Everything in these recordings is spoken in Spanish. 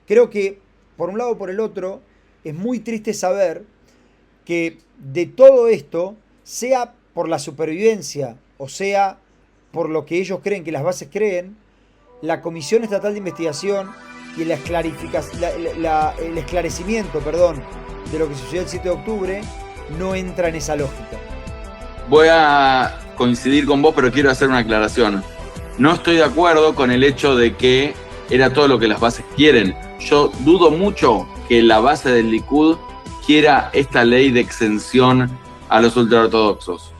Creo que, por un lado o por el otro, es muy triste saber que de todo esto, sea por la supervivencia o sea por lo que ellos creen que las bases creen, la Comisión Estatal de Investigación y el esclarecimiento, perdón, de lo que sucedió el 7 de octubre no entra en esa lógica. Voy a coincidir con vos, pero quiero hacer una aclaración. No estoy de acuerdo con el hecho de que era todo lo que las bases quieren. Yo dudo mucho que la base del Likud quiera esta ley de exención a los ultraortodoxos.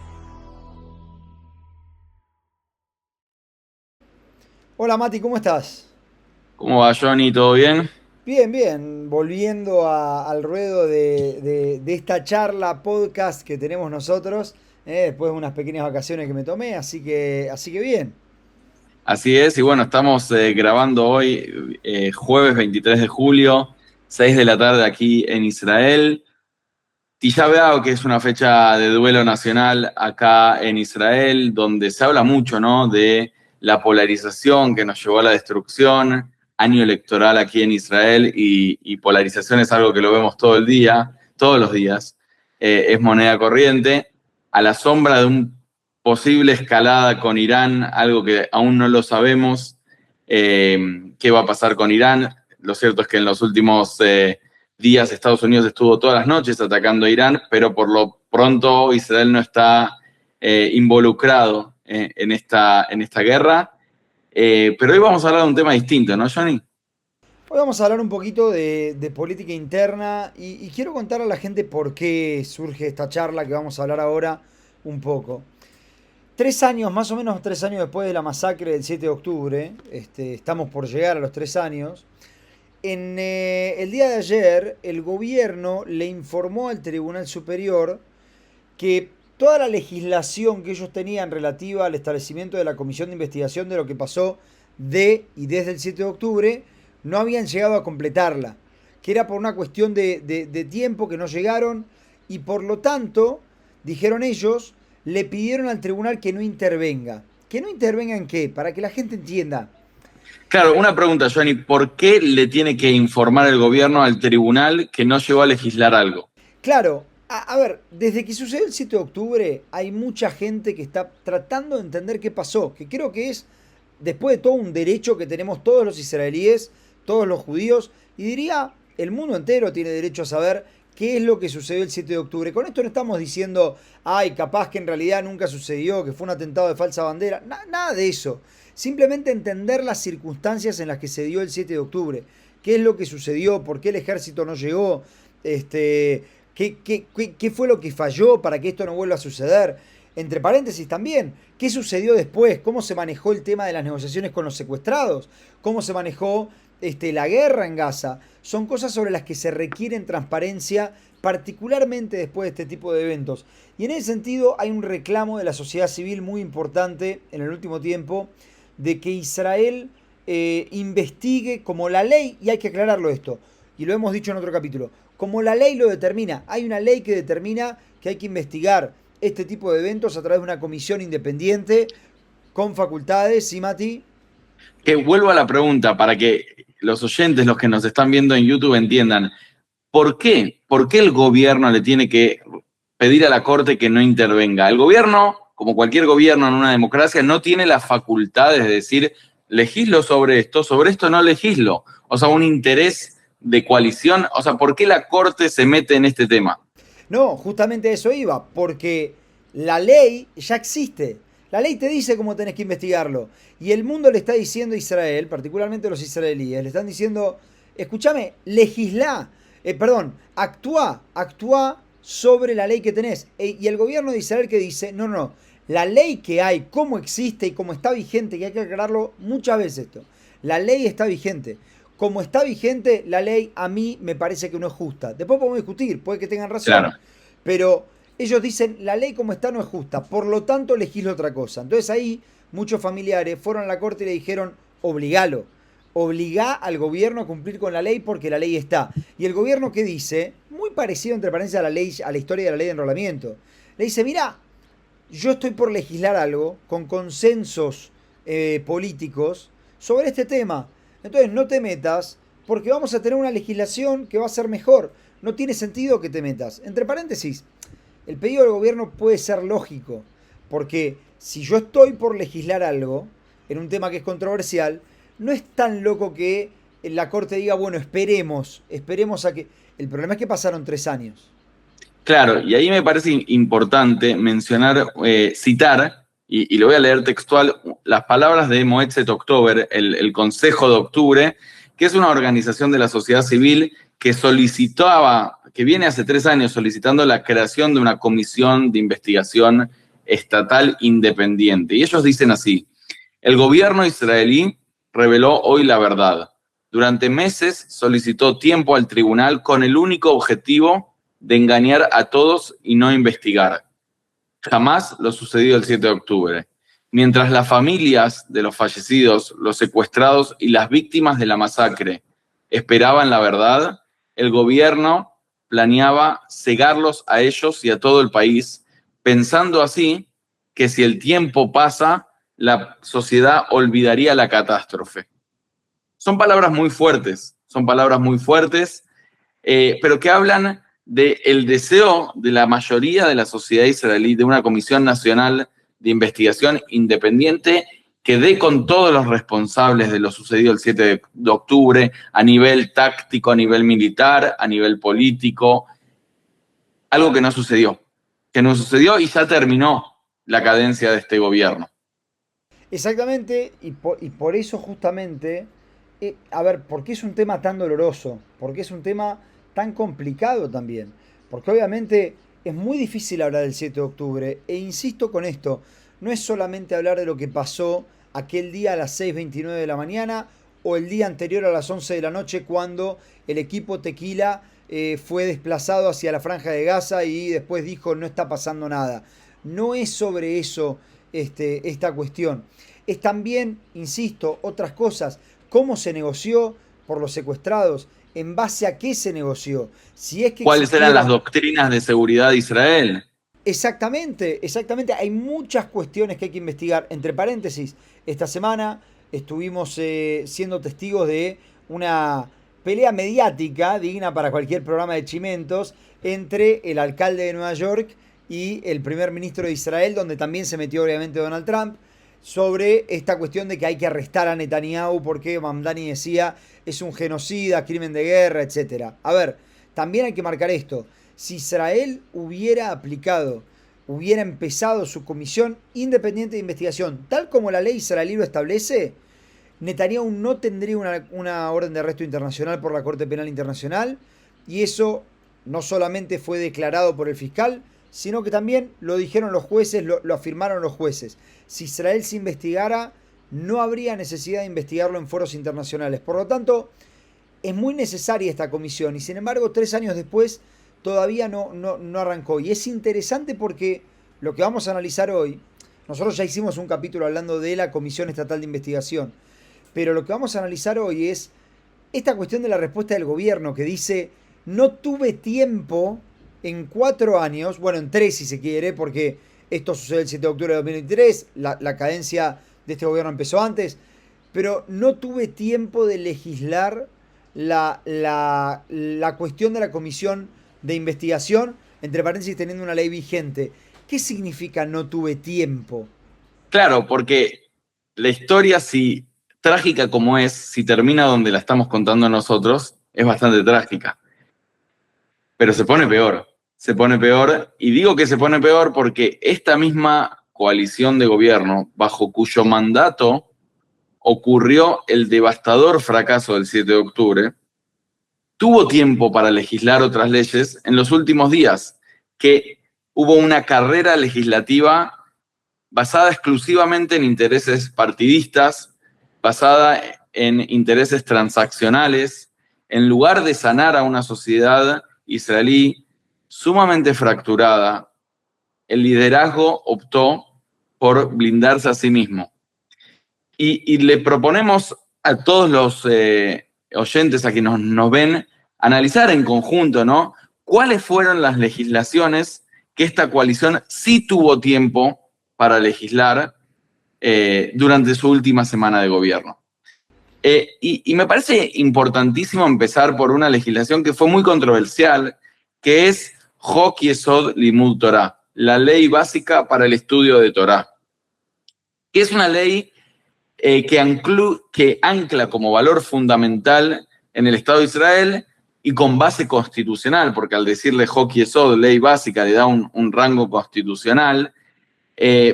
Hola Mati, ¿cómo estás? ¿Cómo va, Johnny? ¿Todo bien? Bien, bien, volviendo al ruedo de esta charla podcast que tenemos nosotros, después de unas pequeñas vacaciones que me tomé, así que bien. Así es, y bueno, estamos grabando hoy, jueves 23 de julio, 6 de la tarde aquí en Israel. Tisha B'Av, que es una fecha de duelo nacional acá en Israel, donde se habla mucho, ¿no?, de la polarización que nos llevó a la destrucción, año electoral aquí en Israel, y polarización es algo que lo vemos todo el día, todos los días, es moneda corriente, a la sombra de un posible escalada con Irán, algo que aún no lo sabemos, qué va a pasar con Irán. Lo cierto es que en los últimos días Estados Unidos estuvo todas las noches atacando a Irán, pero por lo pronto Israel no está involucrado en esta guerra. Pero hoy vamos a hablar de un tema distinto, ¿no, Johnny? Hoy vamos a hablar un poquito de política interna y quiero contar a la gente por qué surge esta charla que vamos a hablar ahora un poco. 3 años, más o menos 3 años después de la masacre del 7 de octubre, estamos por llegar a los 3 años. El día de ayer, el gobierno le informó al Tribunal Superior que toda la legislación que ellos tenían relativa al establecimiento de la comisión de investigación de lo que pasó de y desde el 7 de octubre no habían llegado a completarla, que era por una cuestión de tiempo que no llegaron y por lo tanto, dijeron ellos, le pidieron al tribunal que no intervenga. ¿Que no intervenga en qué? Para que la gente entienda. Claro, una pregunta, Johnny. ¿Por qué le tiene que informar el gobierno al tribunal que no llegó a legislar algo? Claro, a ver, desde que sucedió el 7 de octubre hay mucha gente que está tratando de entender qué pasó, que creo que es, después de todo, un derecho que tenemos todos los israelíes, todos los judíos, y diría, el mundo entero tiene derecho a saber qué es lo que sucedió el 7 de octubre. Con esto no estamos diciendo, ay, capaz que en realidad nunca sucedió, que fue un atentado de falsa bandera, nada de eso. Simplemente entender las circunstancias en las que se dio el 7 de octubre, qué es lo que sucedió, por qué el ejército no llegó, este, qué fue lo que falló para que esto no vuelva a suceder. Entre paréntesis también, ¿qué sucedió después? ¿Cómo se manejó el tema de las negociaciones con los secuestrados? ¿Cómo se manejó la guerra en Gaza? Son cosas sobre las que se requieren transparencia, particularmente después de este tipo de eventos. Y en ese sentido hay un reclamo de la sociedad civil muy importante en el último tiempo de que Israel investigue como la ley, y hay que aclararlo esto, y lo hemos dicho en otro capítulo, como la ley lo determina. Hay una ley que determina que hay que investigar este tipo de eventos a través de una comisión independiente con facultades, ¿sí, Mati? Que vuelvo a la pregunta para que los oyentes, los que nos están viendo en YouTube, entiendan. ¿Por qué? ¿Por qué el gobierno le tiene que pedir a la Corte que no intervenga? El gobierno, como cualquier gobierno en una democracia, no tiene las facultades de decir, legislo sobre esto no legislo. O sea, un interés de coalición. O sea, ¿por qué la Corte se mete en este tema? No, justamente eso iba, porque la ley ya existe. La ley te dice cómo tenés que investigarlo. Y el mundo le está diciendo a Israel, particularmente los israelíes, le están diciendo, escúchame, legislá, perdón, actúa sobre la ley que tenés. Y el gobierno de Israel que dice, no, no, la ley que hay, cómo existe y cómo está vigente, que hay que aclararlo muchas veces esto, la ley está vigente. Como está vigente la ley, a mí me parece que no es justa. Después podemos discutir, puede que tengan razón, Claro. pero ellos dicen, la ley como está no es justa, por lo tanto legislo otra cosa. Entonces ahí muchos familiares fueron a la corte y le dijeron, obligalo, obligá al gobierno a cumplir con la ley porque la ley está. Y el gobierno, ¿qué dice? Muy parecido, entre paréntesis, a la ley, a la historia de la ley de enrolamiento. Le dice, mira, yo estoy por legislar algo con consensos políticos sobre este tema. Entonces no te metas, porque vamos a tener una legislación que va a ser mejor. No tiene sentido que te metas. Entre paréntesis, el pedido del gobierno puede ser lógico, porque si yo estoy por legislar algo, en un tema que es controversial, no es tan loco que la Corte diga, bueno, esperemos a que... El problema es que pasaron 3 años. Claro, y ahí me parece importante mencionar, citar, y lo voy a leer textual, las palabras de Moetzet October, el Consejo de Octubre, que es una organización de la sociedad civil que solicitaba, que viene hace 3 años solicitando la creación de una comisión de investigación estatal independiente. Y ellos dicen así: el gobierno israelí reveló hoy la verdad. Durante meses solicitó tiempo al tribunal con el único objetivo de engañar a todos y no investigar. Jamás lo sucedido el 7 de octubre. Mientras las familias de los fallecidos, los secuestrados y las víctimas de la masacre esperaban la verdad, el gobierno planeaba cegarlos a ellos y a todo el país, pensando así que si el tiempo pasa, la sociedad olvidaría la catástrofe. Son palabras muy fuertes, pero que hablan del deseo de la mayoría de la sociedad israelí de una comisión nacional de investigación independiente que dé con todos los responsables de lo sucedido el 7 de octubre, a nivel táctico, a nivel militar, a nivel político, algo que no sucedió y ya terminó la cadencia de este gobierno. Exactamente, y por eso justamente, a ver, ¿por qué es un tema tan doloroso? ¿Por qué es un tema tan complicado también? Porque obviamente es muy difícil hablar del 7 de octubre, e insisto con esto, no es solamente hablar de lo que pasó aquel día a las 6:29 de la mañana o el día anterior a las 11 de la noche cuando el equipo Tequila fue desplazado hacia la Franja de Gaza y después dijo no está pasando nada. No es sobre eso esta cuestión. Es también, insisto, otras cosas. ¿Cómo se negoció por los secuestrados? ¿En base a qué se negoció? Si es que ¿Cuáles eran las existieron... doctrinas de seguridad de Israel? Exactamente, exactamente. Hay muchas cuestiones que hay que investigar. Entre paréntesis, esta semana estuvimos siendo testigos de una pelea mediática digna para cualquier programa de Chimentos entre el alcalde de Nueva York y el primer ministro de Israel, donde también se metió obviamente Donald Trump, sobre esta cuestión de que hay que arrestar a Netanyahu porque Mamdani decía es un genocida, crimen de guerra, etcétera. A ver, también hay que marcar esto. Si Israel hubiera empezado su comisión independiente de investigación, tal como la ley israelí lo establece, Netanyahu no tendría una orden de arresto internacional por la Corte Penal Internacional, y eso no solamente fue declarado por el fiscal, sino que también lo dijeron los jueces, lo afirmaron los jueces. Si Israel se investigara, no habría necesidad de investigarlo en foros internacionales. Por lo tanto, es muy necesaria esta comisión y sin embargo 3 años después todavía no arrancó. Y es interesante porque lo que vamos a analizar hoy, nosotros ya hicimos un capítulo hablando de la Comisión Estatal de Investigación, pero lo que vamos a analizar hoy es esta cuestión de la respuesta del gobierno que dice, no tuve tiempo en 4 años, bueno, en 3 si se quiere, porque esto sucede el 7 de octubre de 2023, la cadencia de este gobierno empezó antes, pero no tuve tiempo de legislar la cuestión de la comisión de investigación, entre paréntesis teniendo una ley vigente. ¿Qué significa no tuve tiempo? Claro, porque la historia, si trágica como es, si termina donde la estamos contando nosotros, es bastante trágica. Pero se pone peor, y digo que se pone peor porque esta misma coalición de gobierno, bajo cuyo mandato ocurrió el devastador fracaso del 7 de octubre, tuvo tiempo para legislar otras leyes en los últimos días, que hubo una carrera legislativa basada exclusivamente en intereses partidistas, basada en intereses transaccionales, en lugar de sanar a una sociedad israelí sumamente fracturada, el liderazgo optó por blindarse a sí mismo. Y le proponemos a todos los oyentes, a quienes nos ven, analizar en conjunto, ¿no? ¿Cuáles fueron las legislaciones que esta coalición sí tuvo tiempo para legislar durante su última semana de gobierno? Y me parece importantísimo empezar por una legislación que fue muy controversial, que es Hok Yesod Limud Torah, la ley básica para el estudio de Torah, que es una ley que ancla como valor fundamental en el Estado de Israel y con base constitucional, porque al decirle Hok Yesod, ley básica, le da un rango constitucional,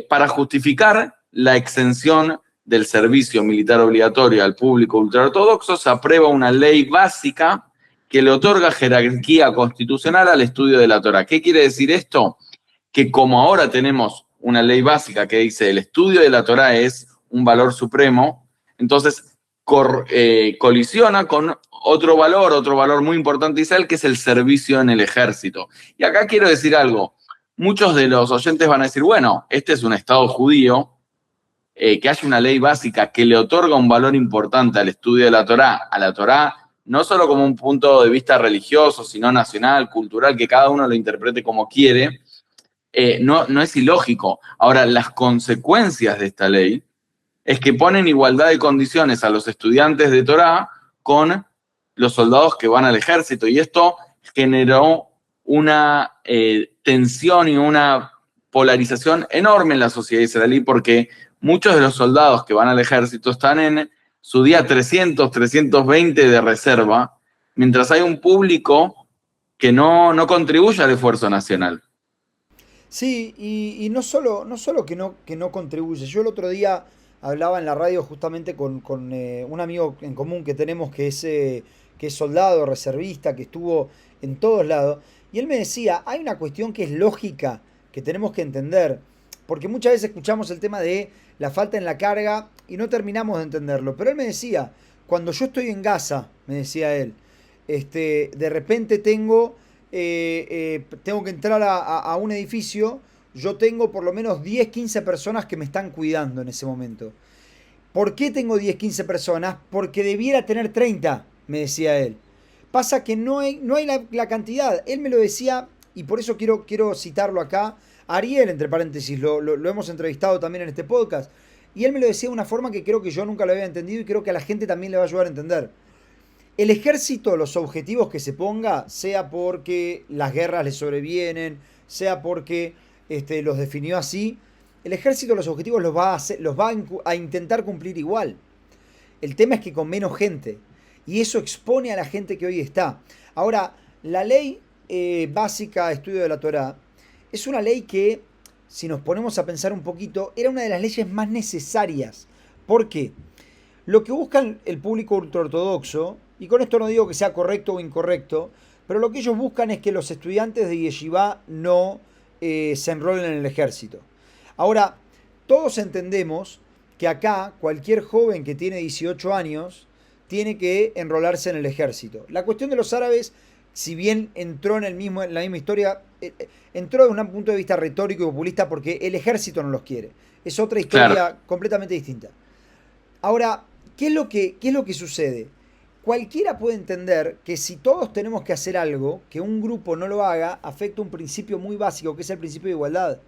para justificar la exención del servicio militar obligatorio al público ultraortodoxo. Se aprueba una ley básica que le otorga jerarquía constitucional al estudio de la Torah. ¿Qué quiere decir esto? Que como ahora tenemos una ley básica que dice el estudio de la Torah es un valor supremo, entonces colisiona con otro valor muy importante de Israel, que es el servicio en el ejército. Y acá quiero decir algo. Muchos de los oyentes van a decir, bueno, este es un Estado judío, que haya una ley básica que le otorga un valor importante al estudio de la Torá, a la Torá, no solo como un punto de vista religioso, sino nacional, cultural, que cada uno lo interprete como quiere, no es ilógico. Ahora, las consecuencias de esta ley es que ponen igualdad de condiciones a los estudiantes de Torá con los soldados que van al ejército, y esto generó una tensión y una polarización enorme en la sociedad israelí, porque muchos de los soldados que van al ejército están en su día 300, 320 de reserva, mientras hay un público que no contribuye al esfuerzo nacional. Sí, y no solo que no contribuye. Yo el otro día hablaba en la radio justamente con un amigo en común que tenemos que es soldado, reservista, que estuvo en todos lados, y él me decía, hay una cuestión que es lógica, que tenemos que entender, porque muchas veces escuchamos el tema de la falta en la carga y no terminamos de entenderlo, pero él me decía, cuando yo estoy en Gaza, me decía él, de repente tengo que entrar a un edificio, yo tengo por lo menos 10 15 personas que me están cuidando en ese momento. ¿Por qué tengo 10 15 personas? Porque debiera tener 30, me decía él. Pasa que no hay la cantidad. Él me lo decía, y por eso quiero citarlo acá. Ariel, entre paréntesis, lo hemos entrevistado también en este podcast. Y él me lo decía de una forma que creo que yo nunca lo había entendido y creo que a la gente también le va a ayudar a entender. El ejército, los objetivos que se ponga, sea porque las guerras le sobrevienen, sea porque los definió así, el ejército los objetivos los va a intentar cumplir igual. El tema es que con menos gente. Y eso expone a la gente que hoy está. Ahora, la ley básica de estudio de la Torá es una ley que, si nos ponemos a pensar un poquito, era una de las leyes más necesarias. ¿Por qué? Lo que busca el público ultraortodoxo, y con esto no digo que sea correcto o incorrecto, pero lo que ellos buscan es que los estudiantes de Yeshiva no se enrolen en el ejército. Ahora, todos entendemos que acá cualquier joven que tiene 18 años tiene que enrolarse en el ejército. La cuestión de los árabes, si bien entró en la misma historia, entró desde un punto de vista retórico y populista porque el ejército no los quiere. Es otra historia claro, completamente distinta. Ahora, ¿qué es lo que sucede? Cualquiera puede entender que si todos tenemos que hacer algo, que un grupo no lo haga, afecta un principio muy básico, que es el principio de igualdad.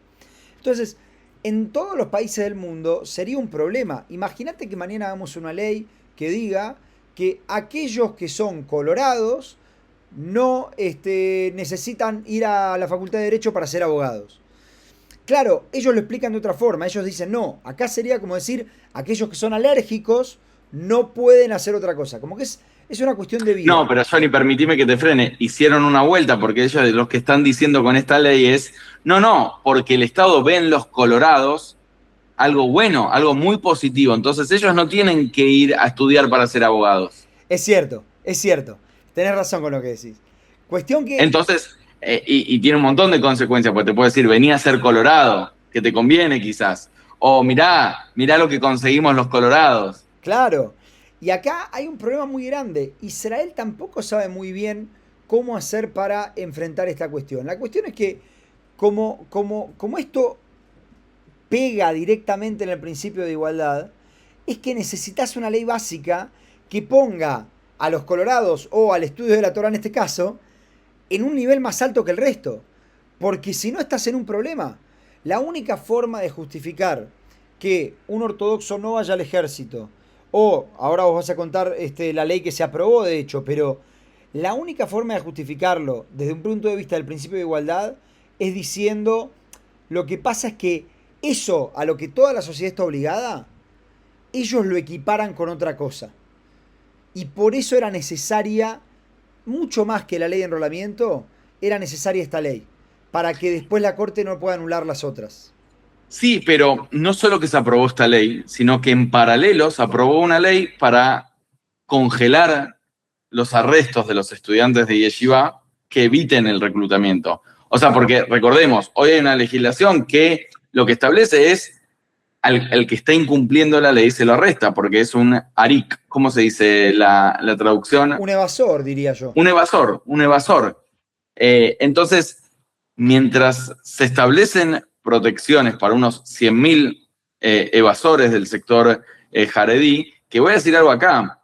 Entonces, en todos los países del mundo sería un problema. Imagínate que mañana hagamos una ley que diga que aquellos que son colorados no necesitan ir a la Facultad de Derecho para ser abogados. Claro, ellos lo explican de otra forma. Ellos dicen, no, acá sería como decir, aquellos que son alérgicos no pueden hacer otra cosa. Como que es una cuestión de vida. No, pero Johnny, permitime que te frene. Hicieron una vuelta porque ellos los que están diciendo con esta ley es, no, porque el Estado ve en los colorados algo bueno, algo muy positivo. Entonces ellos no tienen que ir a estudiar para ser abogados. Es cierto. Tenés razón con lo que decís. Cuestión que... Entonces, y tiene un montón de consecuencias, porque te puedo decir, vení a ser colorado, que te conviene quizás. O mirá lo que conseguimos los colorados. Claro. Y acá hay un problema muy grande. Israel tampoco sabe muy bien cómo hacer para enfrentar esta cuestión. La cuestión es que como esto pega directamente en el principio de igualdad, es que necesitas una ley básica que ponga a los colorados o al estudio de la Torá en este caso en un nivel más alto que el resto. Porque si no estás en un problema. La única forma de justificar que un ortodoxo no vaya al ejército o ahora vos vas a contar la ley que se aprobó, de hecho, pero la única forma de justificarlo desde un punto de vista del principio de igualdad es diciendo lo que pasa es que eso a lo que toda la sociedad está obligada, ellos lo equiparan con otra cosa. Y por eso era necesaria, mucho más que la ley de enrolamiento, era necesaria esta ley, para que después la Corte no pueda anular las otras. Sí, pero no solo que se aprobó esta ley, sino que en paralelo se aprobó una ley para congelar los arrestos de los estudiantes de Yeshiva que eviten el reclutamiento. O sea, porque recordemos, hoy hay una legislación que lo que establece es al que está incumpliendo la ley se lo arresta, porque es un arik, ¿cómo se dice la traducción? Un evasor, diría yo. Un evasor, un evasor. Entonces, mientras se establecen protecciones para unos 100.000 evasores del sector jaredí, que voy a decir algo acá,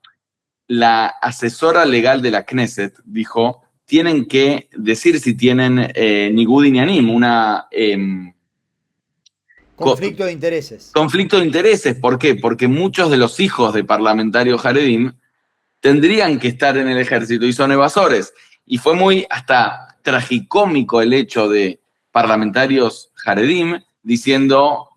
la asesora legal de la Knesset dijo, tienen que decir si tienen nigud inyanim, una... Conflicto de intereses. conflicto de intereses. ¿Por qué? Porque muchos de los hijos de parlamentarios jaredim tendrían que estar en el ejército y son evasores. Y fue muy hasta tragicómico el hecho de parlamentarios jaredim diciendo,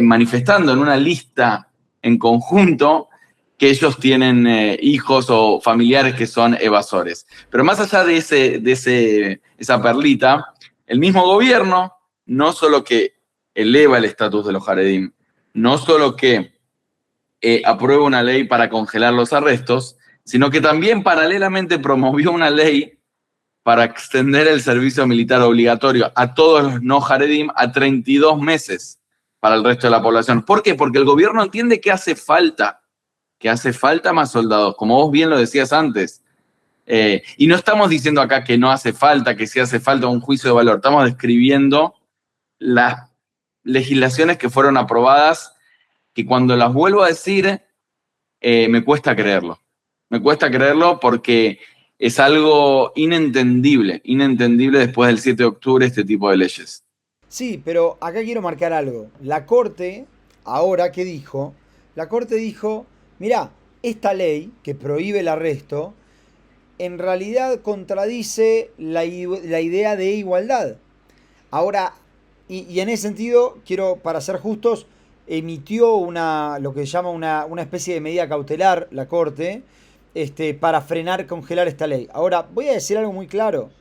manifestando en una lista en conjunto que ellos tienen hijos o familiares que son evasores. Pero más allá de esa perlita, el mismo gobierno no solo que eleva el estatus de los jaredim, no solo que aprueba una ley para congelar los arrestos, sino que también paralelamente promovió una ley para extender el servicio militar obligatorio a todos los no jaredim a 32 meses para el resto de la población. ¿Por qué? Porque el gobierno entiende que hace falta más soldados, como vos bien lo decías antes. Y no estamos diciendo acá que no hace falta, que sí hace falta un juicio de valor, estamos describiendo las legislaciones que fueron aprobadas, que cuando las vuelvo a decir, me cuesta creerlo. Me cuesta creerlo porque es algo inentendible después del 7 de octubre este tipo de leyes. Sí, pero acá quiero marcar algo. La Corte, ahora, ¿qué dijo? La Corte dijo, mirá, esta ley que prohíbe el arresto, en realidad contradice la idea de igualdad. Ahora, y en ese sentido, quiero, para ser justos, emitió lo que se llama una especie de medida cautelar, la Corte, para frenar, congelar esta ley. Ahora, voy a decir algo muy claro.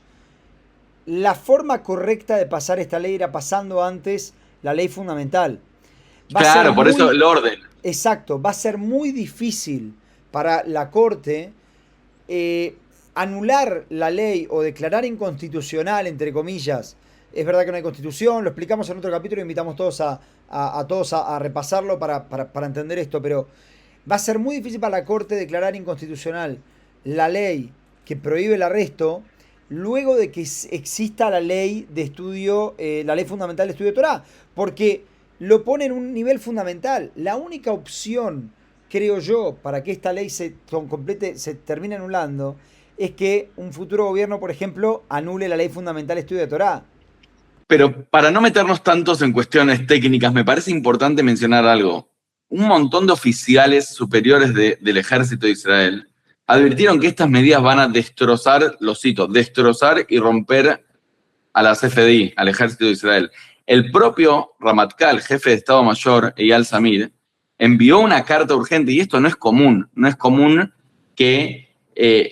La forma correcta de pasar esta ley era pasando antes la ley fundamental. Claro, por eso el orden. Exacto, va a ser muy difícil para la Corte anular la ley o declarar inconstitucional, entre comillas. Es verdad que no hay constitución, lo explicamos en otro capítulo, invitamos todos a todos a repasarlo para entender esto, pero va a ser muy difícil para la Corte declarar inconstitucional la ley que prohíbe el arresto luego de que exista la ley de estudio, la ley fundamental de estudio de Torah, porque lo pone en un nivel fundamental. La única opción, creo yo, para que esta ley se termine anulando, es que un futuro gobierno, por ejemplo, anule la ley fundamental de estudio de Torah. Pero para no meternos tantos en cuestiones técnicas, me parece importante mencionar algo. Un montón de oficiales superiores del ejército de Israel advirtieron que estas medidas van a destrozar, los cito, destrozar y romper a la CFDI, al ejército de Israel. El propio Ramatkal, jefe de Estado Mayor, Eyal Zamir, envió una carta urgente, y esto no es común que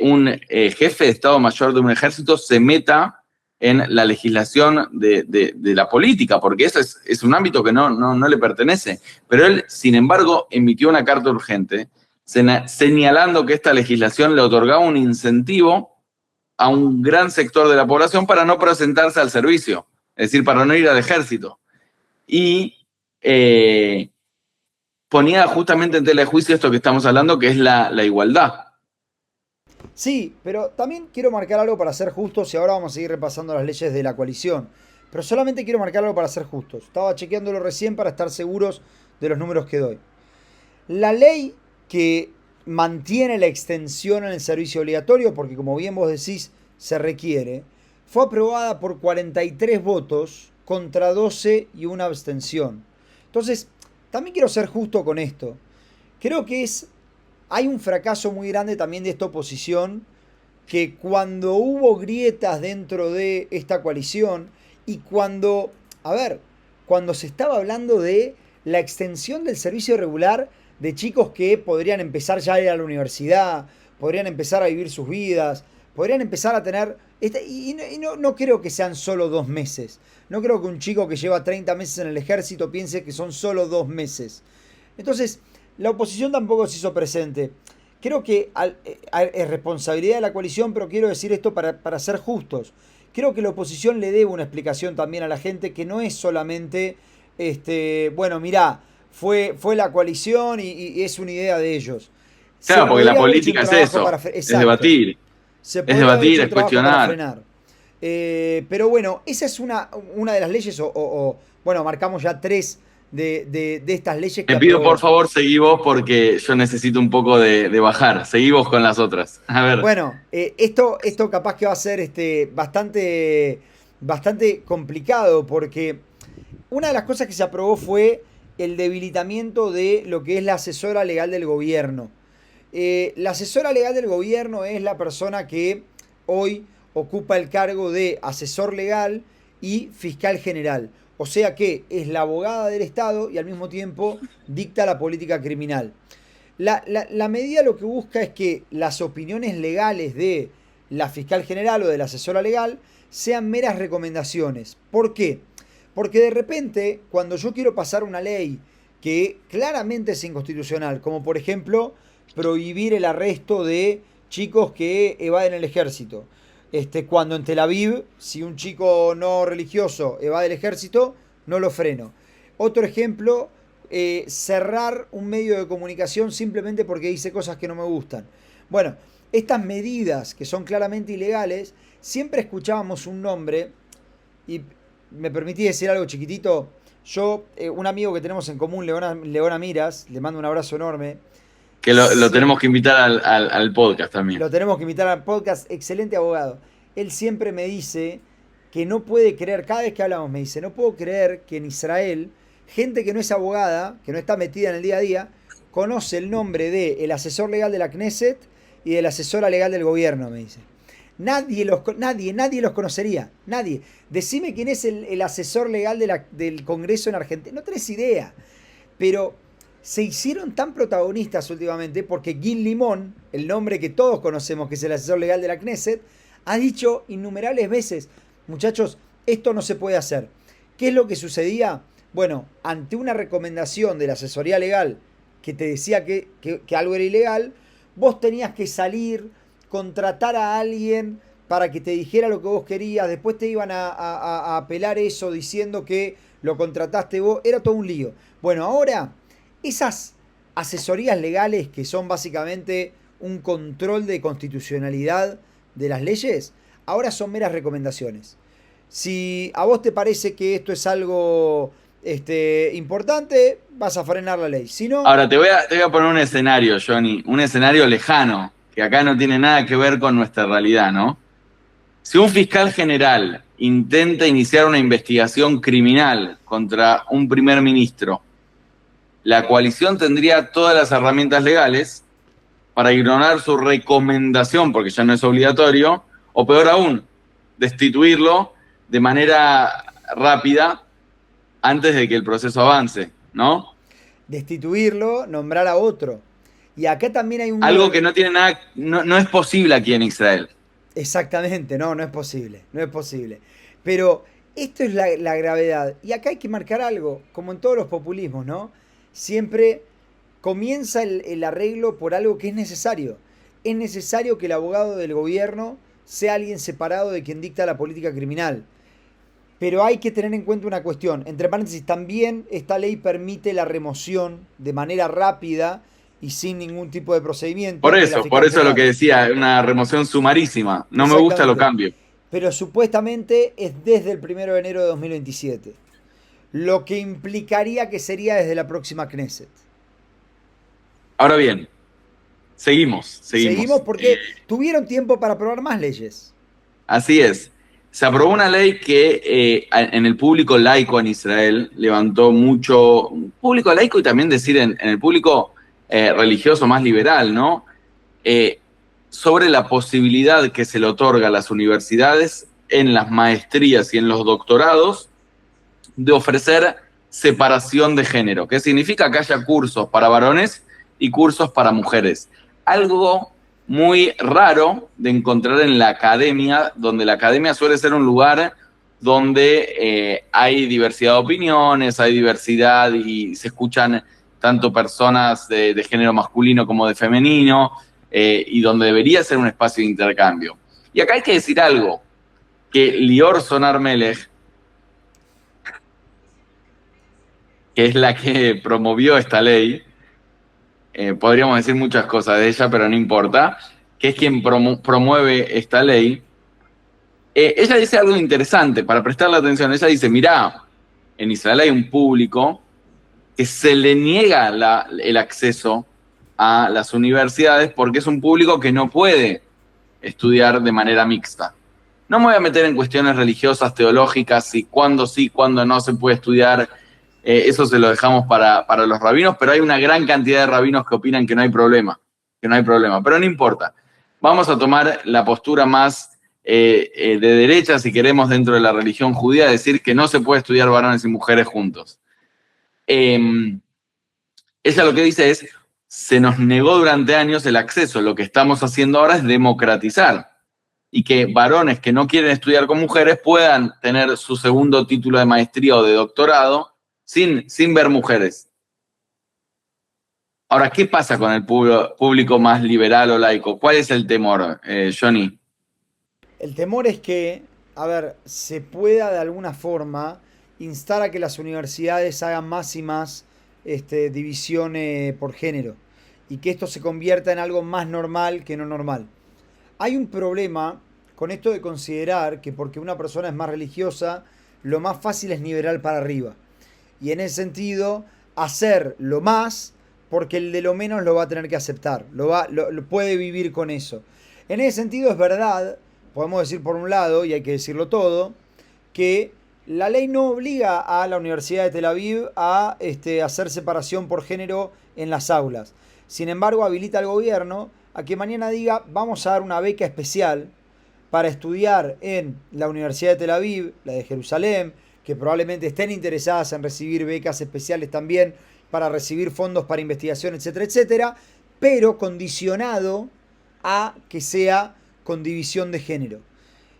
un jefe de Estado Mayor de un ejército se meta en la legislación de la política, porque eso es un ámbito que no le pertenece. Pero él, sin embargo, emitió una carta urgente señalando que esta legislación le otorgaba un incentivo a un gran sector de la población para no presentarse al servicio, es decir, para no ir al ejército. Y ponía justamente en tela de juicio esto que estamos hablando, que es la igualdad. Sí, pero también quiero marcar algo para ser justos y ahora vamos a seguir repasando las leyes de la coalición. Pero solamente quiero marcar algo para ser justos. Estaba chequeándolo recién para estar seguros de los números que doy. La ley que mantiene la extensión en el servicio obligatorio, porque como bien vos decís, se requiere, fue aprobada por 43 votos contra 12 y una abstención. Entonces, también quiero ser justo con esto. Creo que hay un fracaso muy grande también de esta oposición, que cuando hubo grietas dentro de esta coalición y a ver, cuando se estaba hablando de la extensión del servicio regular de chicos que podrían empezar ya a ir a la universidad, podrían empezar a vivir sus vidas, podrían empezar a tener... no creo que sean solo 2 meses. No creo que un chico que lleva 30 meses en el ejército piense que son solo 2 meses. Entonces, la oposición tampoco se hizo presente. Creo que es responsabilidad de la coalición, pero quiero decir esto para ser justos. Creo que la oposición le debe una explicación también a la gente, que no es solamente, bueno, mirá, fue la coalición y es una idea de ellos. Claro, porque la política es eso, es debatir. Se Es podría haber debatir, hecho es un trabajo para cuestionar. frenar. Pero bueno, esa es una de las leyes, bueno, marcamos ya 3 de estas leyes que Te pido por aprobó. favor, seguí vos porque yo necesito un poco de bajar. Seguí vos con las otras. A ver. Bueno, esto capaz que va a ser bastante complicado, porque una de las cosas que se aprobó fue el debilitamiento de lo que es la asesora legal del gobierno. La asesora legal del gobierno es la persona que hoy ocupa el cargo de asesor legal y fiscal general. O sea que es la abogada del Estado y al mismo tiempo dicta la política criminal. La medida lo que busca es que las opiniones legales de la fiscal general o de la asesora legal sean meras recomendaciones. ¿Por qué? Porque de repente, cuando yo quiero pasar una ley que claramente es inconstitucional, como por ejemplo prohibir el arresto de chicos que evaden el ejército, cuando en Tel Aviv, si un chico no religioso evade el ejército, no lo freno. Otro ejemplo, cerrar un medio de comunicación simplemente porque dice cosas que no me gustan. Bueno, estas medidas que son claramente ilegales, siempre escuchábamos un nombre, y me permití decir algo chiquitito. Yo, un amigo que tenemos en común, Leona Miras, le mando un abrazo enorme. Que lo tenemos que invitar al podcast también. Lo tenemos que invitar al podcast, excelente abogado. Él siempre me dice que no puede creer, cada vez que hablamos me dice, no puedo creer que en Israel, gente que no es abogada, que no está metida en el día a día, conoce el nombre del asesor legal de la Knesset y de la asesora legal del gobierno, me dice. Nadie los conocería, nadie. Decime quién es el asesor legal del Congreso en Argentina, no tenés idea. Pero se hicieron tan protagonistas últimamente porque Gil Limón, el nombre que todos conocemos, que es el asesor legal de la Knesset, ha dicho innumerables veces, muchachos, esto no se puede hacer. ¿Qué es lo que sucedía? Bueno, ante una recomendación de la asesoría legal que te decía que algo era ilegal, vos tenías que salir, contratar a alguien para que te dijera lo que vos querías, después te iban a apelar eso diciendo que lo contrataste vos, era todo un lío. Bueno, ahora esas asesorías legales, que son básicamente un control de constitucionalidad de las leyes, ahora son meras recomendaciones. Si a vos te parece que esto es algo importante, vas a frenar la ley. Si no... Ahora te voy a poner un escenario, Johnny, un escenario lejano, que acá no tiene nada que ver con nuestra realidad, ¿no? Si un fiscal general intenta iniciar una investigación criminal contra un primer ministro, la coalición tendría todas las herramientas legales para ignorar su recomendación, porque ya no es obligatorio, o peor aún, destituirlo de manera rápida antes de que el proceso avance, ¿no? Destituirlo, nombrar a otro. Y acá también hay un... Algo que no tiene nada, no es posible aquí en Israel. Exactamente, no es posible, no es posible. Pero esto es la gravedad. Y acá hay que marcar algo, como en todos los populismos, ¿no? Siempre comienza el arreglo por algo que es necesario. Es necesario que el abogado del gobierno sea alguien separado de quien dicta la política criminal. Pero hay que tener en cuenta una cuestión. Entre paréntesis, también esta ley permite la remoción de manera rápida y sin ningún tipo de procedimiento. Por eso lo que decía, una remoción sumarísima. No me gusta, lo cambio. Pero supuestamente es desde el 1 de enero de 2027. Lo que implicaría que sería desde la próxima Knesset. Ahora bien, seguimos. Seguimos porque tuvieron tiempo para aprobar más leyes. Así es. Se aprobó una ley que en el público laico en Israel levantó mucho, público laico y también decir en el público religioso más liberal, ¿no? Sobre la posibilidad que se le otorga a las universidades en las maestrías y en los doctorados de ofrecer separación de género, que significa que haya cursos para varones y cursos para mujeres. Algo muy raro de encontrar en la academia, donde la academia suele ser un lugar donde hay diversidad de opiniones, hay diversidad y se escuchan tanto personas de género masculino como de femenino, y donde debería ser un espacio de intercambio. Y acá hay que decir algo, que Lior Sonarmelech, que es la que promovió esta ley, podríamos decir muchas cosas de ella, pero no importa, que es quien promueve esta ley, ella dice algo interesante para prestarle atención. Ella dice, mirá, en Israel hay un público que se le niega el acceso a las universidades porque es un público que no puede estudiar de manera mixta. No me voy a meter en cuestiones religiosas, teológicas, y cuándo sí, cuándo no se puede estudiar. Eso se lo dejamos para los rabinos, pero hay una gran cantidad de rabinos que opinan que no hay problema, pero no importa. Vamos a tomar la postura más de derecha, si queremos, dentro de la religión judía, decir que no se puede estudiar varones y mujeres juntos. Ella lo que dice es, se nos negó durante años el acceso, lo que estamos haciendo ahora es democratizar, y que varones que no quieren estudiar con mujeres puedan tener su segundo título de maestría o de doctorado sin ver mujeres. Ahora, ¿qué pasa con el público más liberal o laico? ¿Cuál es el temor, Johnny? El temor es que, a ver, se pueda de alguna forma instar a que las universidades hagan más y más división por género y que esto se convierta en algo más normal que no normal. Hay un problema con esto de considerar que porque una persona es más religiosa, lo más fácil es nivelar para arriba. Y en ese sentido, hacer lo más porque el de lo menos lo va a tener que aceptar, lo puede vivir con eso. En ese sentido es verdad, podemos decir por un lado, y hay que decirlo todo, que la ley no obliga a la Universidad de Tel Aviv a hacer separación por género en las aulas. Sin embargo, habilita al gobierno a que mañana diga, vamos a dar una beca especial para estudiar en la Universidad de Tel Aviv, la de Jerusalén, que probablemente estén interesadas en recibir becas especiales también para recibir fondos para investigación, etcétera, etcétera, pero condicionado a que sea con división de género.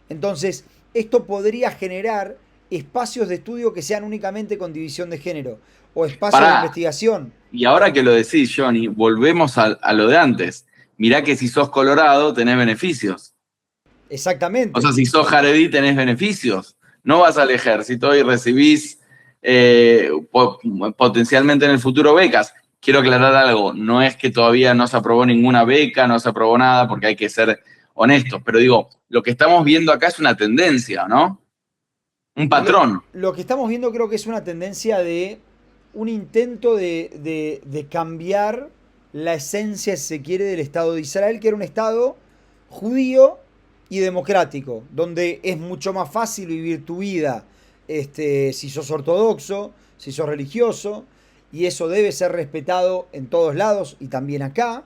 Entonces, esto podría generar espacios de estudio que sean únicamente con división de género o espacios de investigación. Y ahora que lo decís, Johnny, volvemos a lo de antes. Mirá que si sos colorado tenés beneficios. Exactamente. O sea, si sos jaredí tenés beneficios. No vas al ejército y recibís potencialmente en el futuro becas. Quiero aclarar algo, no es que todavía no se aprobó ninguna beca, no se aprobó nada, porque hay que ser honestos, pero digo, lo que estamos viendo acá es una tendencia, ¿no? Un patrón. Lo que estamos viendo creo que es una tendencia de un intento de cambiar la esencia, si se quiere, del Estado de Israel, que era un Estado judío y democrático, donde es mucho más fácil vivir tu vida si sos ortodoxo, si sos religioso, y eso debe ser respetado en todos lados y también acá,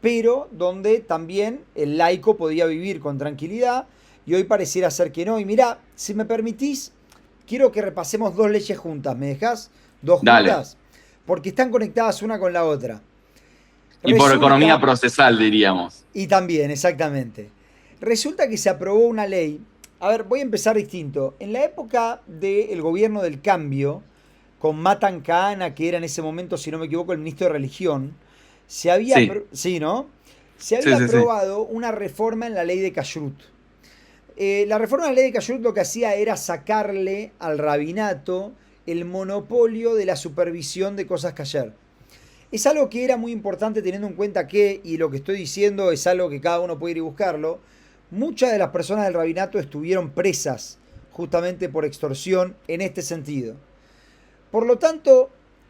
pero donde también el laico podía vivir con tranquilidad, y hoy pareciera ser que no. Y mirá, si me permitís, quiero que repasemos dos leyes juntas, ¿me dejás? Dos Dale. juntas, porque están conectadas una con la otra. Y por economía procesal, diríamos. Y también, exactamente. Resulta que se aprobó una ley. A ver, voy a empezar distinto. En la época del gobierno del cambio, con Matan Kahana, que era en ese momento, si no me equivoco, el ministro de Religión, se había, sí, ¿no? Se había aprobado una reforma en la ley de Kashrut. La reforma de la ley de Kashrut lo que hacía era sacarle al rabinato el monopolio de la supervisión de cosas kasher. Es algo que era muy importante teniendo en cuenta que, y lo que estoy diciendo es algo que cada uno puede ir y buscarlo, muchas de las personas del rabinato estuvieron presas justamente por extorsión en este sentido. Por lo tanto,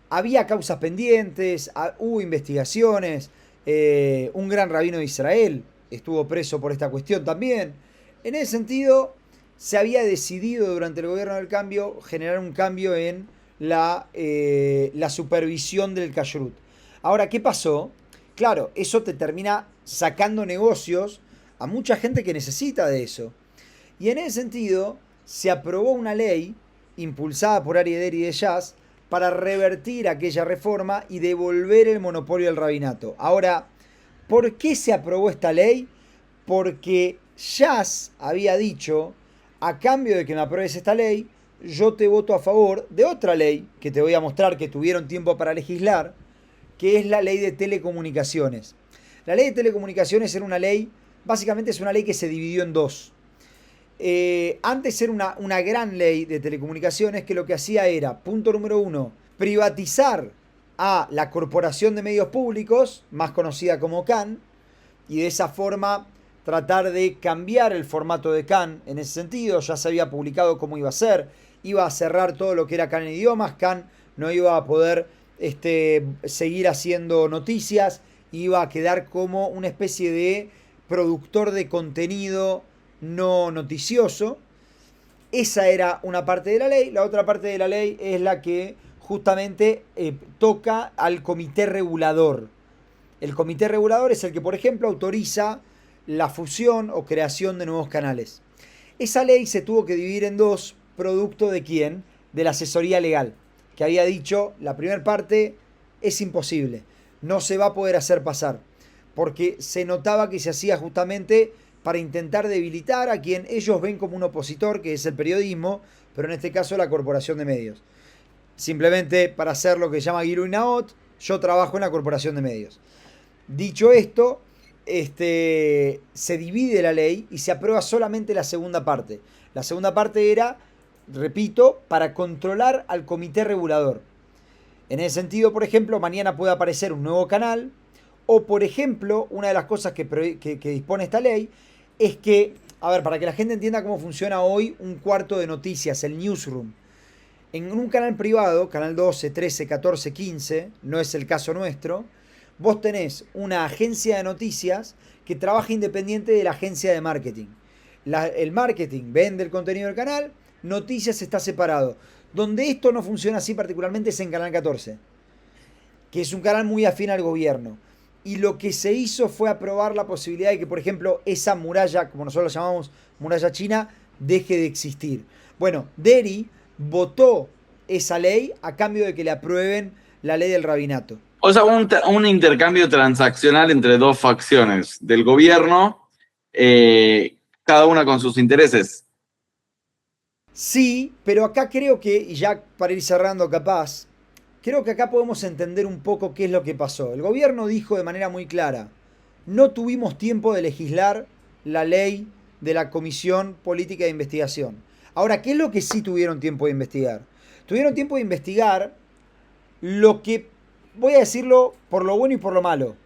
había causas pendientes, hubo investigaciones, un gran rabino de Israel estuvo preso por esta cuestión también. En ese sentido, se había decidido durante el gobierno del cambio generar un cambio en la supervisión del kashrut. Ahora, ¿qué pasó? Claro, eso te termina sacando negocios a mucha gente que necesita de eso. Y en ese sentido, se aprobó una ley impulsada por Ari Deri de Jazz para revertir aquella reforma y devolver el monopolio del rabinato. Ahora, ¿por qué se aprobó esta ley? Porque Jazz había dicho, a cambio de que me apruebes esta ley, yo te voto a favor de otra ley que te voy a mostrar que tuvieron tiempo para legislar, que es la ley de telecomunicaciones. La ley de telecomunicaciones era una ley, básicamente es una ley que se dividió en dos. Antes era una gran ley de telecomunicaciones que lo que hacía era, punto número uno, privatizar a la Corporación de Medios Públicos, más conocida como CAN, y de esa forma tratar de cambiar el formato de CAN en ese sentido. Ya se había publicado cómo iba a ser, iba a cerrar todo lo que era CAN en idiomas, CAN no iba a poder seguir haciendo noticias, iba a quedar como una especie de productor de contenido no noticioso. Esa era una parte de la ley. La otra parte de la ley es la que justamente toca al comité regulador. El comité regulador es el que, por ejemplo, autoriza la fusión o creación de nuevos canales. Esa ley se tuvo que dividir en dos, producto de quién, de la asesoría legal, que había dicho, la primera parte es imposible, no se va a poder hacer pasar, porque se notaba que se hacía justamente para intentar debilitar a quien ellos ven como un opositor, que es el periodismo, pero en este caso la corporación de medios. Simplemente para hacer lo que se llama Gilui Naot, yo trabajo en la corporación de medios. Dicho esto, se divide la ley y se aprueba solamente la segunda parte. La segunda parte era, repito, para controlar al comité regulador. En ese sentido, por ejemplo, mañana puede aparecer un nuevo canal, o por ejemplo, una de las cosas que dispone esta ley es que, a ver, para que la gente entienda cómo funciona hoy un cuarto de noticias, el newsroom. En un canal privado, canal 12, 13, 14, 15, no es el caso nuestro, vos tenés una agencia de noticias que trabaja independiente de la agencia de marketing. El marketing vende el contenido del canal, noticias está separado. Donde esto no funciona así particularmente es en Canal 14, que es un canal muy afín al gobierno. Y lo que se hizo fue aprobar la posibilidad de que, por ejemplo, esa muralla, como nosotros la llamamos muralla china, deje de existir. Bueno, Deri votó esa ley a cambio de que le aprueben la ley del rabinato. O sea, un intercambio transaccional entre dos facciones del gobierno, cada una con sus intereses. Sí, pero acá creo que, y ya para ir cerrando capaz, creo que acá podemos entender un poco qué es lo que pasó. El gobierno dijo de manera muy clara, no tuvimos tiempo de legislar la ley de la Comisión Política de Investigación. Ahora, ¿qué es lo que sí tuvieron tiempo de investigar? Tuvieron tiempo de investigar lo que, voy a decirlo por lo bueno y por lo malo.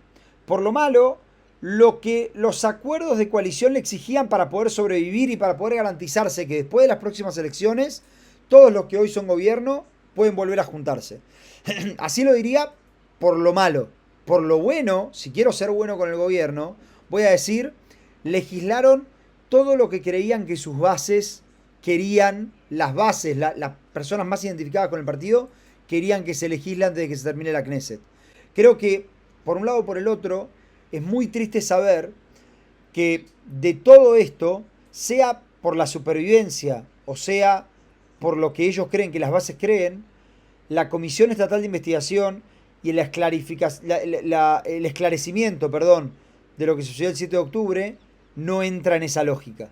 Por lo malo, lo que los acuerdos de coalición le exigían para poder sobrevivir y para poder garantizarse que después de las próximas elecciones, todos los que hoy son gobierno pueden volver a juntarse. Así lo diría por lo malo. Por lo bueno, si quiero ser bueno con el gobierno, voy a decir, legislaron todo lo que creían que sus bases querían, las bases, las personas más identificadas con el partido, querían que se legisle antes de que se termine la Knesset. Creo que, por un lado o por el otro, es muy triste saber que de todo esto, sea por la supervivencia o sea por lo que ellos creen que las bases creen, la Comisión Estatal de Investigación y el esclarecimiento, de lo que sucedió el 7 de octubre no entra en esa lógica.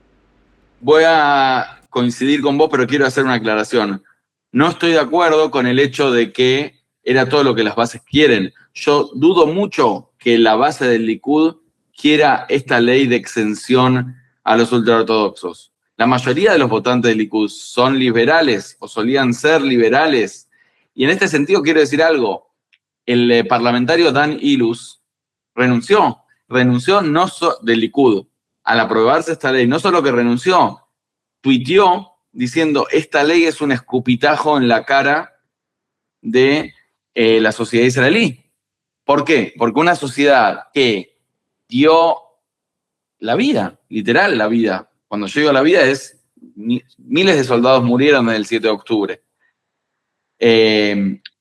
Voy a coincidir con vos, pero quiero hacer una aclaración. No estoy de acuerdo con el hecho de que era todo lo que las bases quieren. Yo dudo mucho que la base del Likud quiera esta ley de exención a los ultraortodoxos. La mayoría de los votantes del Likud son liberales o solían ser liberales. Y en este sentido quiero decir algo. El parlamentario Dan Ilus renunció no del Likud al aprobarse esta ley. No solo que renunció, tuiteó diciendo esta ley es un escupitajo en la cara de la sociedad israelí. ¿Por qué? Porque una sociedad que dio la vida, literal la vida, cuando yo digo la vida es miles de soldados murieron en el 7 de octubre.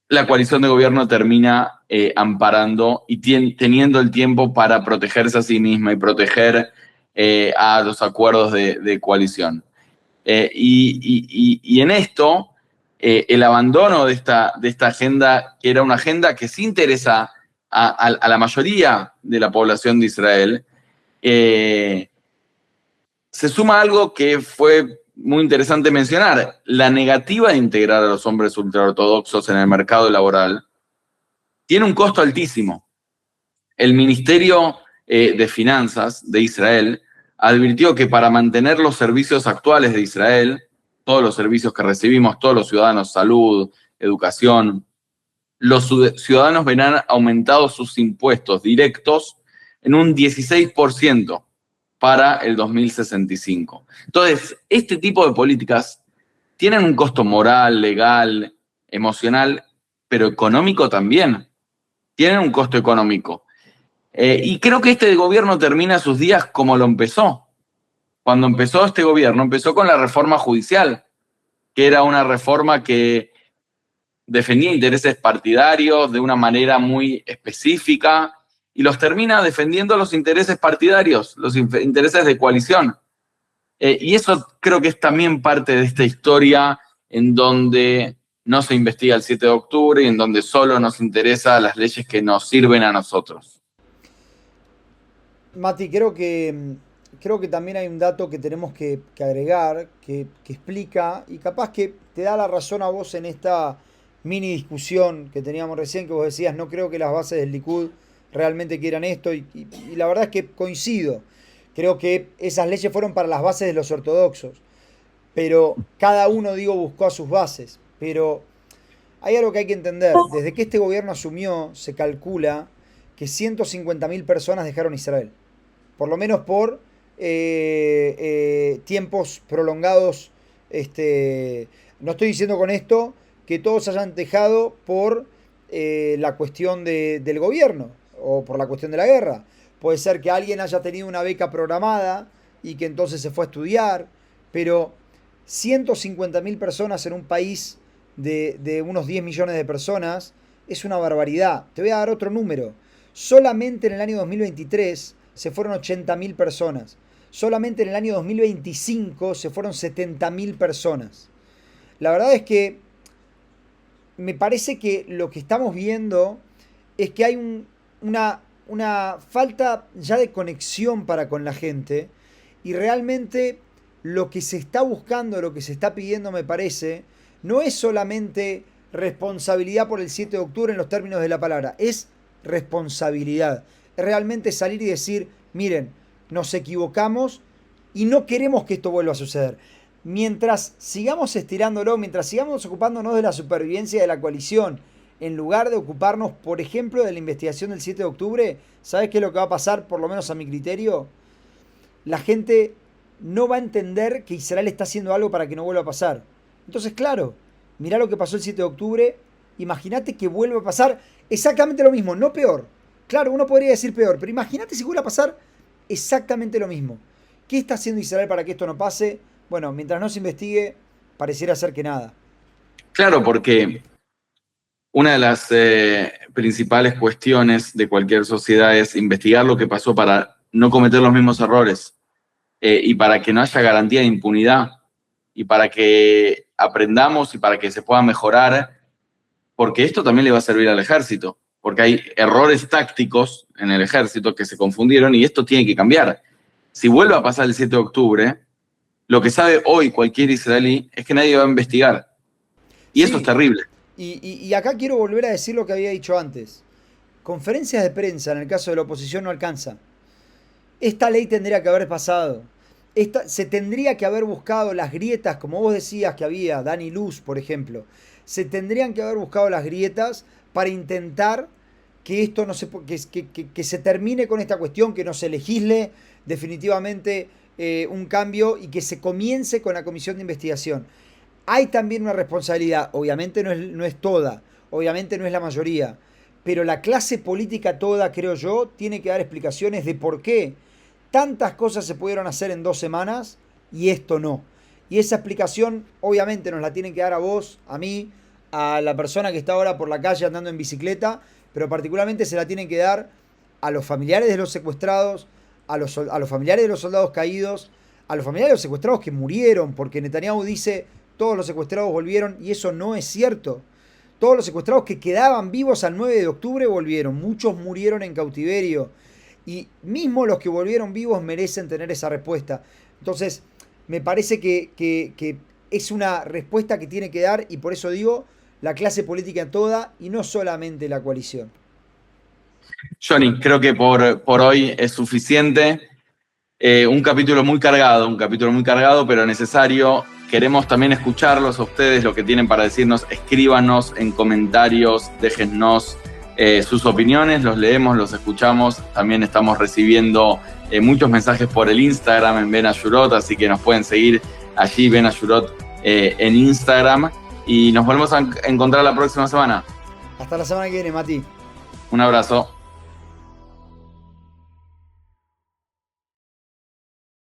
La coalición de gobierno termina amparando y teniendo el tiempo para protegerse a sí misma y proteger a los acuerdos de coalición. Y en esto, el abandono de esta agenda, que era una agenda que sí interesa a la mayoría de la población de Israel, se suma algo que fue muy interesante mencionar: la negativa de integrar a los hombres ultraortodoxos en el mercado laboral tiene un costo altísimo. El Ministerio de Finanzas de Israel advirtió que para mantener los servicios actuales de Israel, todos los servicios que recibimos todos los ciudadanos, salud, educación, los ciudadanos verán aumentados sus impuestos directos en un 16% para el 2065. Entonces, este tipo de políticas tienen un costo moral, legal, emocional, pero económico también. Tienen un costo económico. Y creo que este gobierno termina sus días como lo empezó. Cuando empezó este gobierno, empezó con la reforma judicial, que era una reforma que defendía intereses partidarios de una manera muy específica, y los termina defendiendo los intereses partidarios, los intereses de coalición. Y eso creo que es también parte de esta historia en donde no se investiga el 7 de octubre y en donde solo nos interesan las leyes que nos sirven a nosotros. Mati, creo que también hay un dato que tenemos que agregar, que explica, y capaz que te da la razón a vos en esta mini discusión que teníamos recién, que vos decías, no creo que las bases del Likud realmente quieran esto, y la verdad es que coincido. Creo que esas leyes fueron para las bases de los ortodoxos, pero cada uno, digo, buscó a sus bases. Pero hay algo que hay que entender. Desde que este gobierno asumió, se calcula que 150.000 personas dejaron Israel. Por lo menos por tiempos prolongados. No estoy diciendo con esto que todos hayan dejado por la cuestión del gobierno o por la cuestión de la guerra. Puede ser que alguien haya tenido una beca programada y que entonces se fue a estudiar, pero 150.000 personas en un país de unos 10 millones de personas es una barbaridad. Te voy a dar otro número. Solamente en el año 2023 se fueron 80.000 personas. Solamente en el año 2025 se fueron 70.000 personas. La verdad es que me parece que lo que estamos viendo es que hay una falta ya de conexión para con la gente, y realmente lo que se está buscando, lo que se está pidiendo, me parece, no es solamente responsabilidad por el 7 de octubre en los términos de la palabra, es responsabilidad. Es realmente salir y decir, miren, nos equivocamos y no queremos que esto vuelva a suceder. Mientras sigamos estirándolo, mientras sigamos ocupándonos de la supervivencia de la coalición, en lugar de ocuparnos, por ejemplo, de la investigación del 7 de octubre, ¿sabes qué es lo que va a pasar, por lo menos a mi criterio? La gente no va a entender que Israel está haciendo algo para que no vuelva a pasar. Entonces, claro, mirá lo que pasó el 7 de octubre, imagínate que vuelva a pasar exactamente lo mismo, no peor. Claro, uno podría decir peor, pero imagínate si vuelve a pasar exactamente lo mismo. ¿Qué está haciendo Israel para que esto no pase? Bueno, mientras no se investigue, pareciera ser que nada. Claro, porque una de las principales cuestiones de cualquier sociedad es investigar lo que pasó para no cometer los mismos errores, y para que no haya garantía de impunidad, y para que aprendamos y para que se pueda mejorar, porque esto también le va a servir al ejército, porque hay errores tácticos en el ejército que se confundieron y esto tiene que cambiar. Si vuelve a pasar el 7 de octubre, lo que sabe hoy cualquier israelí es que nadie va a investigar. Y eso es Sí, terrible. y acá quiero volver a decir lo que había dicho antes. Conferencias de prensa en el caso de la oposición no alcanza. Esta ley tendría que haber pasado. Se tendría que haber buscado las grietas, como vos decías que había, Dani Luz, por ejemplo. Se tendrían que haber buscado las grietas para intentar que esto no se, que se termine con esta cuestión, que no se legisle definitivamente un cambio y que se comience con la comisión de investigación. Hay también una responsabilidad, obviamente no es toda, obviamente no es la mayoría, pero la clase política toda, creo yo, tiene que dar explicaciones de por qué tantas cosas se pudieron hacer en 2 semanas y esto no. Y esa explicación obviamente nos la tienen que dar a vos, a mí, a la persona que está ahora por la calle andando en bicicleta, pero particularmente se la tienen que dar a los familiares de los secuestrados, a los familiares de los soldados caídos, a los familiares de los secuestrados que murieron, porque Netanyahu dice todos los secuestrados volvieron, y eso no es cierto. Todos los secuestrados que quedaban vivos al 9 de octubre volvieron, muchos murieron en cautiverio, y mismo los que volvieron vivos merecen tener esa respuesta. Entonces, me parece que es una respuesta que tiene que dar, y por eso digo, la clase política toda, y no solamente la coalición. Johnny, creo que por hoy es suficiente. Un capítulo muy cargado, pero necesario. Queremos también escucharlos a ustedes, lo que tienen para decirnos. Escríbanos en comentarios, déjennos sus opiniones, los leemos, los escuchamos. También estamos recibiendo muchos mensajes por el Instagram en Ben Ayurot, así que nos pueden seguir allí, Ben Ayurot, en Instagram. Y nos volvemos a encontrar la próxima semana. Hasta la semana que viene, Mati. Un abrazo.